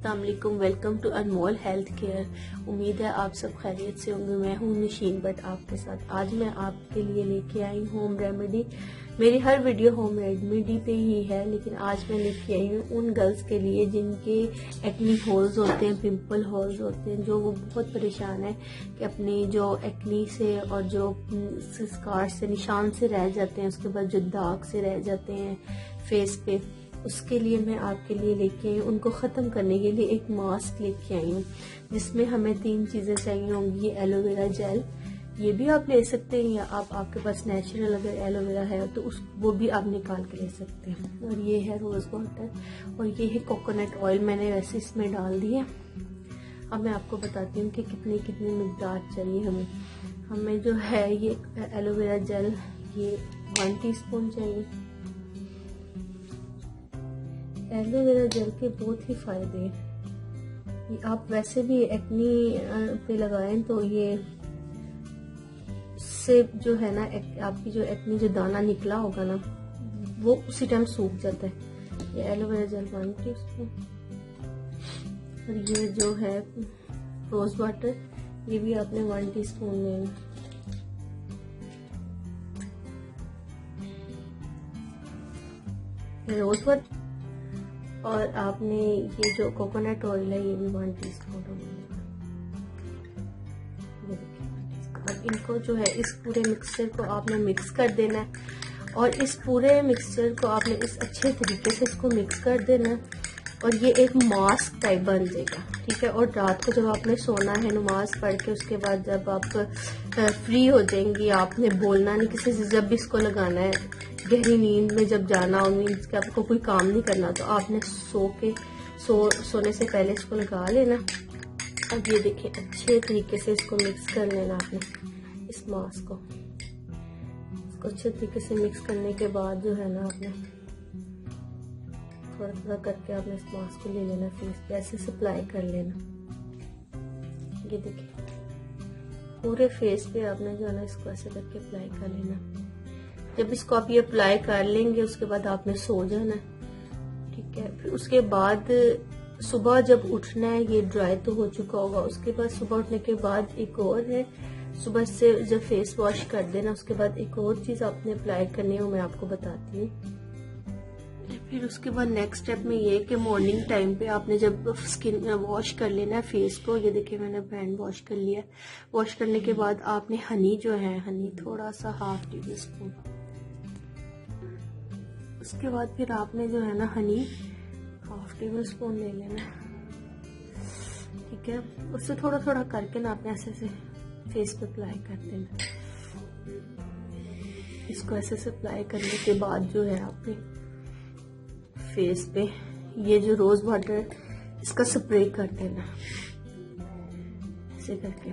अस्सलाम वालेकुम, welcome to Anmol health care. उम्मीद है आप सब खैरियत से होंगे। मैं हूं नशीन बट आपके साथ। आज मैं आपके लिए लेके आई हूं होम रेमेडी। मेरी हर वीडियो होम रेमेडी पे ही है, लेकिन आज मैं लेके आई हूँ उन गर्ल्स के लिए जिनके एक्नी होल्स होते हैं, पिंपल होल्स होते हैं, जो वो बहुत परेशान है कि अपनी जो एक्नी से और जो स्कार से, निशान से रह जाते हैं, उसके बाद जो दाग से रह जाते हैं फेस पे, उसके लिए मैं आपके लिए लेके आई हूँ। उनको ख़त्म करने के लिए एक मास्क लेके आई हूँ, जिसमें हमें 3 चीज़ें चाहिए होंगी। ये एलोवेरा जेल, ये भी आप ले सकते हैं, या आपके पास नेचुरल अगर एलोवेरा है तो वो भी आप निकाल के ले सकते हैं। और ये है रोज़ वाटर, और ये है कोकोनट ऑयल, मैंने वैसे इसमें डाल दिए। अब मैं आपको बताती हूँ कि कितनी कितनी मिकदार चाहिए हमें जो है ये एलोवेरा जेल, ये 1 टीस्पून चाहिए। एलोवेरा जेल के बहुत ही फायदे हैं। आप वैसे भी एक्नी पे लगाएं तो ये से जो है ना, आपकी जो एक्नी जो दाना निकला होगा ना, वो उसी टाइम सूख जाता है। ये एलोवेरा जेल 1 टीस्पून, और ये जो है रोज वाटर, ये भी आपने 1 टीस्पून लेना। रोज वाटर, और आपने ये जो कोकोनट ऑयल है, ये भी 1 टीस्पून लेना। अब इनको जो है, इस पूरे मिक्सचर को आपने मिक्स कर देना है, और इस पूरे मिक्सचर को आपने इस अच्छे तरीके से इसको मिक्स कर देना है, और ये एक मास्क टाइप बन जाएगा, ठीक है। और रात को जब आपने सोना है, नमाज पढ़ के उसके बाद जब आप फ्री हो जाएंगी, आपने बोलना नहीं किसी से, जब भी इसको लगाना है, गहरी नींद में जब जाना हो, मीन्स कि आपको कोई काम नहीं करना, तो आपने सोने से पहले इसको लगा लेना। अब ये देखिए, अच्छे तरीके से इसको मिक्स कर लेना आपने, इस मास्क को। इसको अच्छे तरीके से मिक्स करने के बाद जो है ना, आपने थोड़ा थोड़ा करके आपने इस मास्क को ले लेना, फेस पे ऐसे अप्लाई कर लेना। ये देखिए, पूरे फेस पे आपने जो है ना, इसको ऐसे करके अप्लाई कर लेना। जब इसको आप ये अप्लाई कर लेंगे, उसके बाद आपने सो जाना, ठीक है। फिर उसके बाद सुबह जब उठना है, ये ड्राई तो हो चुका होगा, उसके बाद सुबह उठने के बाद एक और है, सुबह से जब फेस वॉश कर देना, उसके बाद एक और चीज आपने अप्लाई करनी है, वो मैं आपको बताती हूँ। फिर उसके बाद नेक्स्ट स्टेप में ये कि मॉर्निंग टाइम पे आपने जब स्किन वॉश कर लेना है फेस को, ये देखिए मैंने हैंड वॉश कर लिया। वॉश करने के बाद आपने हनी जो है, हनी थोड़ा सा 1/2 टीस्पून, उसके बाद फिर आपने जो है ना, हनी 1/2 टेबलस्पून ले लेना, ठीक है। उससे थोड़ा थोड़ा करके ना आपने ऐसे ऐसे फेस पे अप्लाई कर देना। इसको ऐसे से अप्लाई करने के बाद जो है, आपने फेस पे ये जो रोज वाटर, इसका स्प्रे कर देना ऐसे करके।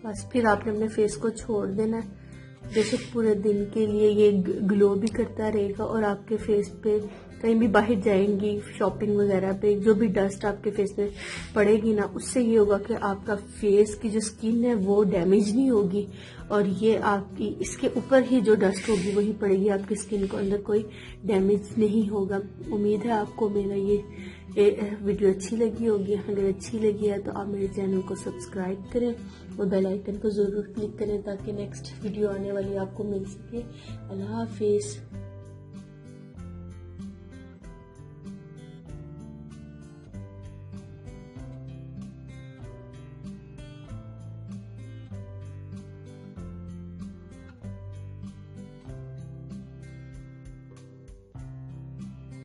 बस फिर आपने अपने फेस को छोड़ देना है, जैसे पूरे दिन के लिए ये ग्लो भी करता रहेगा, और आपके फेस पे कहीं भी बाहर जाएंगी, शॉपिंग वगैरह पे, जो भी डस्ट आपके फेस पे पड़ेगी ना, उससे ये होगा कि आपका फेस की जो स्किन है वो डैमेज नहीं होगी, और ये आपकी इसके ऊपर ही जो डस्ट होगी वही पड़ेगी, आपकी स्किन को अंदर कोई डैमेज नहीं होगा। उम्मीद है आपको मेरा ये वीडियो अच्छी लगी होगी। अगर अच्छी लगी है तो आप मेरे चैनल को सब्सक्राइब करें और बेल आइकन को जरूर क्लिक करें, ताकि नेक्स्ट वीडियो आने वाली आपको मिल सके। अल्लाह हाफिज।